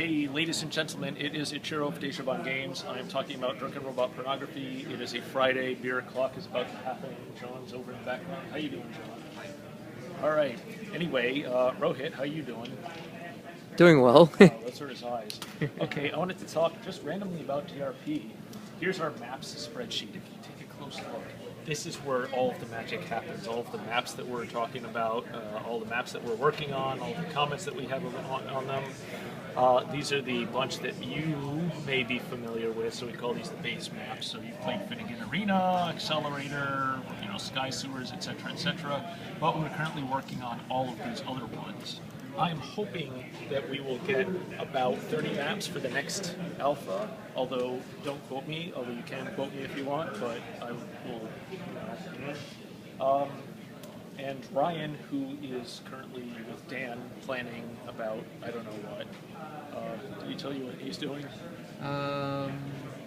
Hey, ladies and gentlemen, it is Ichiro of Dejavan Games. I am talking about Drunken Robot Pornography. It is a Friday. Beer o'clock is about to happen. John's over in the background. How you doing, John? All right. Anyway, Rohit, how you doing? Doing well. Oh, those are his eyes. Okay, I wanted to talk just randomly about DRP. Here's our maps spreadsheet. If you take a close look, this is where all of the magic happens. All of the maps that we're talking about, all the maps that we're working on, all the comments that we have on them. These are the bunch that you may be familiar with, so we call these the base maps. So you've played Finnegan Arena, Accelerator, Sky Sewers, etc., etc. But we're currently working on all of these other ones. I'm hoping that we will get about 30 maps for the next alpha, although don't quote me, although you can quote me if you want, but I will, and Ryan, who is currently with Dan planning about, I don't know what. Did he tell you what he's doing?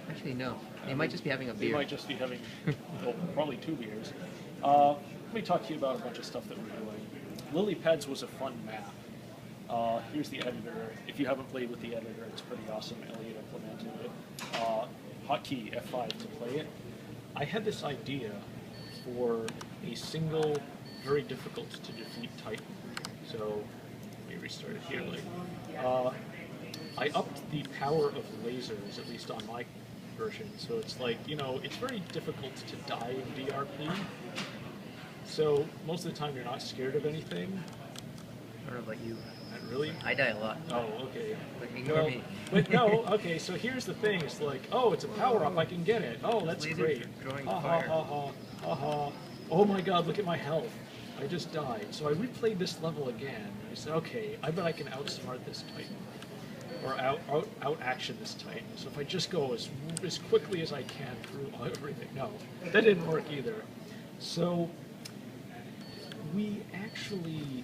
Actually no. They might just be having a beer. They might just be having, well, probably 2 beers. Let me talk to you about a bunch of stuff that we're doing. Lily Pads was a fun map. Here's the editor. If you haven't played with the editor, it's pretty awesome. Elliot implemented it. Hotkey F5 to play it. I had this idea for a single, very difficult to defeat Titan. So let me restart it here. I upped the power of lasers, at least on my version. So it's like, it's very difficult to die in DRP. So most of the time you're not scared of anything. I don't know about you. Not really? I die a lot. Oh, okay. But ignore me. But no, okay, so here's the thing. It's like, oh, it's a power-up. I can get it. Oh, that's great. Throwing Ha fire. ha ha ha ha. Oh my god, look at my health. I just died. So I replayed this level again. I said, okay, I bet I can outsmart this Titan. Or out-action this Titan. So if I just go as quickly as I can through everything. No, that didn't work either. So we actually...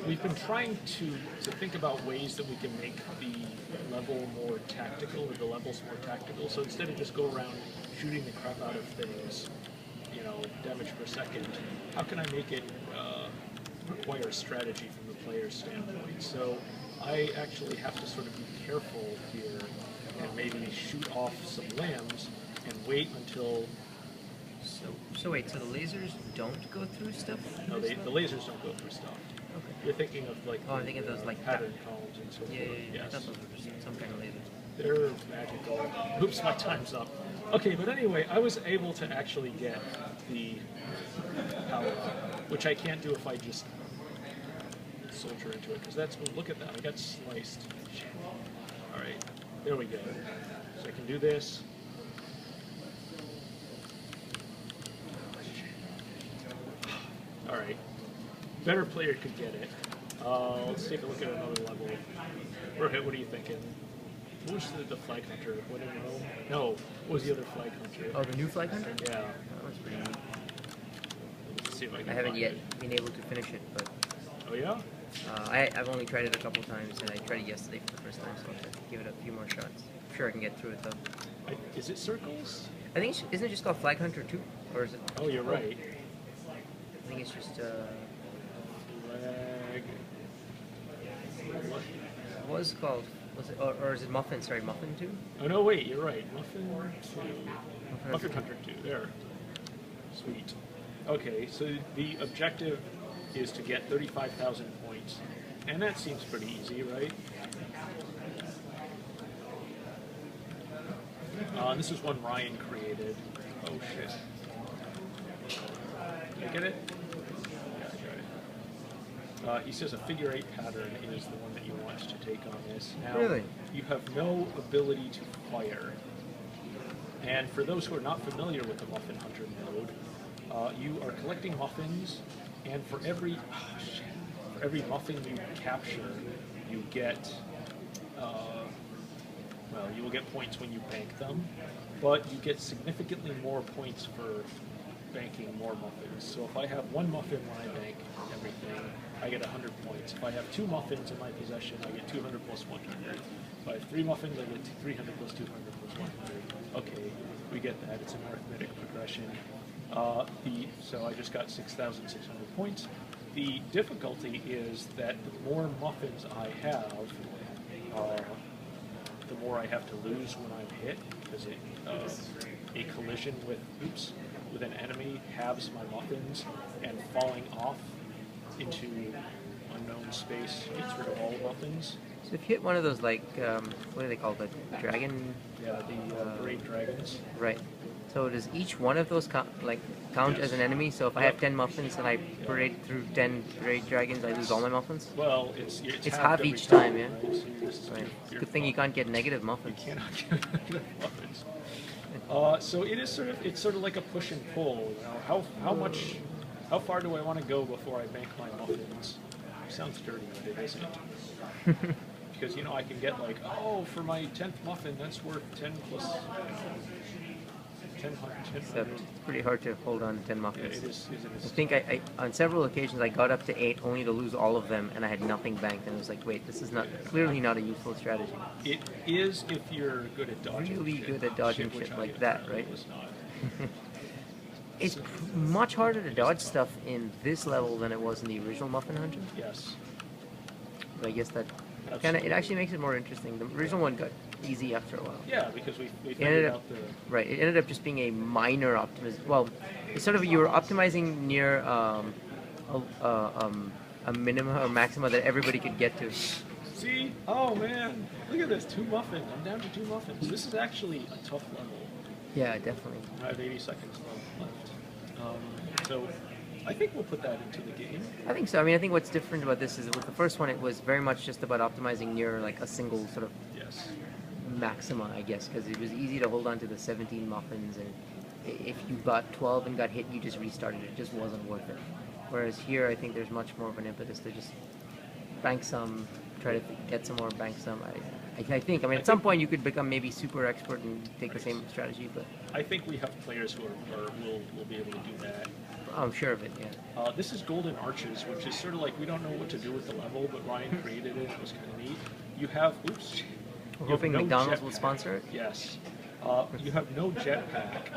we've been trying to think about ways that we can make the level more tactical, or the levels more tactical. So instead of just go around shooting the crap out of things, damage per second, how can I make it require strategy from the player's standpoint? So I actually have to sort of be careful here and maybe shoot off some limbs and wait until... So wait, so the lasers don't go through stuff? No, the lasers don't go through stuff. Okay. You're thinking of I'm thinking of those like pattern columns and so forth. Yeah. Yes. I thought those were just some kind of lasers. They're magical. Oops, my time's up. Okay, but anyway, I was able to actually get the power up, which I can't do if I just soldier into it, because look at that, I got sliced. Alright, there we go. So I can do this. Alright, better player could get it. Let's take a look at another level. Rohit, what are you thinking? What was the flag hunter? What do you know? No, what was the other flag hunter? Oh, the new flag hunter? Yeah. That was pretty neat. Let's see if I can I haven't find yet it. been able to finish it, but Oh yeah? I've only tried it a couple times, and I tried it yesterday for the first time, so I'll have to give it a few more shots. I'm sure I can get through it though. Is it circles? I think isn't it just called Flag Hunter 2? Or is it? Oh, you're right. I think it's just Flag. what was it called? Was it or is it Muffin? Sorry, Muffin 2? Oh no, wait, you're right. Muffin 2. Muffin Hunter 2. There. Sweet. Okay, so the objective is to get 35,000 points, and that seems pretty easy, right? This is one Ryan created. Oh shit. Did I get it? Yeah, I got it. He says a figure 8 pattern is the one that you want to take on this. Now, Really? You have no ability to fire. And for those who are not familiar with the Muffin Hunter mode, you are collecting muffins, and for every muffin you capture, you get you will get points when you bank them, but you get significantly more points for banking more muffins. So if I have one muffin when I bank everything, I get 100 points. If I have 2 muffins in my possession, I get 200 plus 100. If I have 3 muffins, I get 300 plus 200 plus 100. Okay, we get that. It's an arithmetic progression. So I just got 6,600 points. The difficulty is that the more muffins I have, the more I have to lose when I'm hit, because a collision with an enemy halves my muffins, and falling off into unknown space gets rid of all muffins. So if you hit one of those, like, what do they call it, dragon? Yeah, the great dragons. Right. So does each one of those count Yes. as an enemy? So if I have 10 muffins and I parade through 10 great dragons, I lose all my muffins? Well, it's It's halved half every each time, yeah. right? So this is Right. your Good thing you fault. can't get negative muffins. You cannot get negative muffins. So it is sort of like a push and pull. You know, how far do I want to go before I bank my muffins? Sounds dirty, but it isn't. Because I can get like, oh, for my 10th muffin, that's worth 10 plus, 10 So it's pretty hard to hold on to 10 Yeah, muffins. it is. I think I on several occasions I got up to 8 only to lose all of them, and I had nothing banked, and I was like, wait, this is clearly not a useful strategy. It is if you're good at dodging. Really shit. good at dodging which shit I like that, apparently right? was not. It's much harder to dodge stuff in this level than it was in the original Muffin Hunter. Yes. But I guess that it Absolutely. actually makes it more interesting. The original one got easy after a while. Yeah, because we ended figured up- out the. Right. It ended up just being a minor optimization. Well, it's sort of you were optimizing near a minima or maxima that everybody could get to. See? Oh man, look at this. 2 muffins. I'm down to 2 muffins. This is actually a tough level. Yeah, definitely. I have 80 seconds left. So I think we'll put that into the game. I think so. I mean, I think what's different about this is that with the first one, it was very much just about optimizing near like a single sort of Yes. maxima, I guess, because it was easy to hold on to the 17 muffins, and if you got 12 and got hit, you just restarted. It just wasn't worth it. Whereas here, I think there's much more of an impetus to just bank some, try to get some more, bank some. I think. I mean, at some point, you could become maybe super expert and take the same strategy, but I think we have players who will be able to do that. I'm sure of it. Yeah. This is Golden Arches, which is sort of like we don't know what to do with the level, but Ryan created it. It was kind of neat. You have oops. We're you have hoping no McDonald's will jetpack. sponsor it. Yes. You have no jetpack,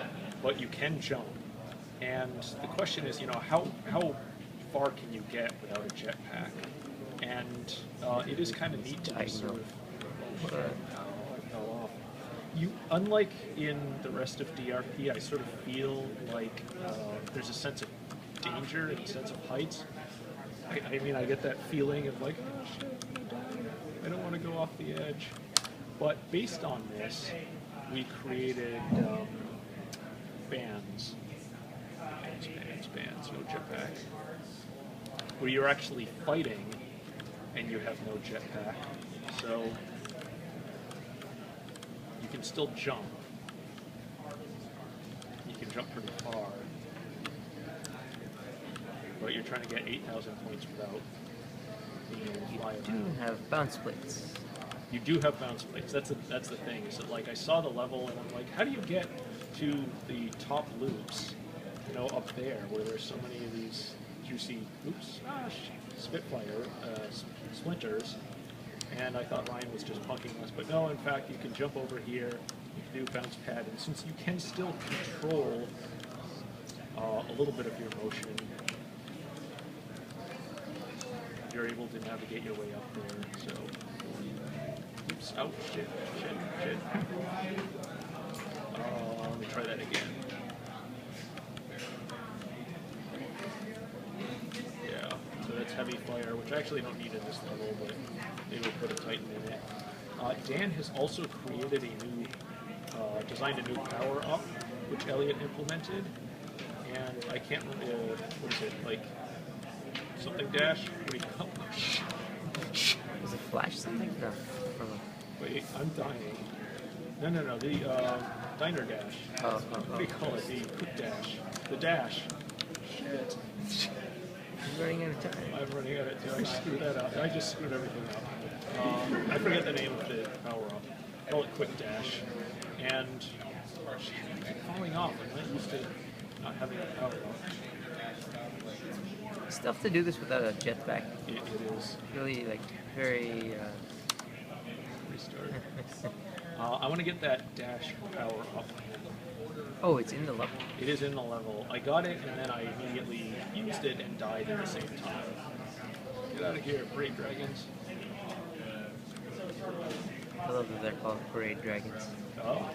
but you can jump. And the question is, how far can you get without a jetpack? And it is kind of neat to just sort of. Oh, shit. Oh, I fell off. Unlike in the rest of DRP, I sort of feel like there's a sense of danger and a sense of heights. I mean, I get that feeling of like, oh shit, I'm gonna die. I don't want to go off the edge. But based on this, we created bands, no jetpack, where you're actually fighting and you have no jetpack. So you can still jump. You can jump pretty far. But you're trying to get 8,000 points without being able to fly Do around. have bounce plates. You do have bounce plates. That's the thing. Is that like I saw the level and I'm like, how do you get to the top loops? Up there where there's so many of these juicy Spitfire splinters. And I thought Ryan was just punking us, but no. In fact, you can jump over here. You can do bounce pad, and since you can still control a little bit of your motion, you're able to navigate your way up there. So. Oops, ouch, shit. Let me try that again. Yeah, so that's heavy fire, which I actually don't need in this level, but maybe we'll put a Titan in it. Dan has also created a new, designed a new power-up, which Elliot implemented, and I can't remember, what is it, like, something dash? What do you call it? Is it flash something? No. Wait, I'm dying. No, the diner dash. What do you call it? The quick dash. The dash. Shit. You're running out of time. I'm running out of time. I screwed that up. I just screwed everything up. I forget the name of the power-up. Call it quick dash. And shit, I keep falling off. I'm not used to not having a power-up. It's tough to do this without a jetpack. It is. Really, like, very. Restart. I want to get that dash power up. Oh, it's in the level. It is in the level. I got it, and then I immediately used it and died at the same time. Get out of here, Brave Dragons. I love that they're called parade dragons. Oh.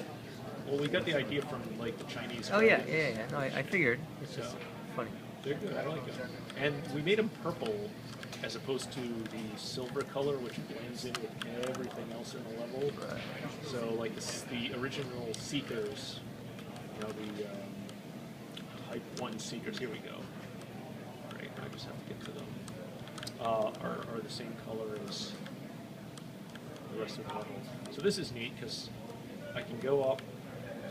Well, we got the idea from, like, the Chinese. Oh yeah, dragons. yeah. No, I figured. It's just funny. They're good. I like it. And we made them purple as opposed to the silver color, which blends in with everything else in the level. Right. So, like the original Seekers, you know, the Type 1 Seekers, here we go. Alright, I just have to get to them. Are the same color as the rest of the level. So this is neat because I can go up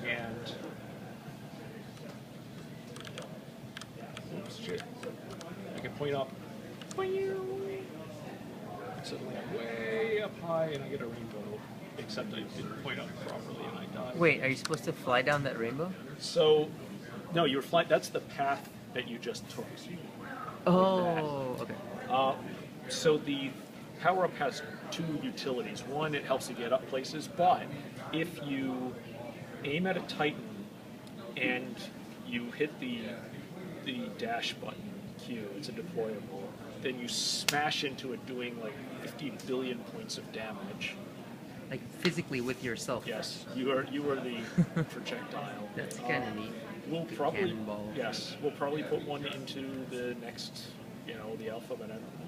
and... Oops, shit. I can point up. And suddenly I'm way up high and I get a rainbow. Except I didn't point up properly and I died. Wait, are you supposed to fly down that rainbow? So, no, you were flying. That's the path that you just took. Oh, okay. So the power-up has two utilities. One, it helps you get up places, but if you aim at a Titan and you hit the dash button, Q, it's a deployable, then you smash into it doing like 50 billion points of damage. Like physically with yourself. Yes, you are the projectile. That's kind of neat. We'll The probably cannonball. yes, we'll probably put one into the next, the alpha, but I don't know.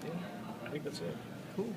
Yeah, I think that's it. Cool.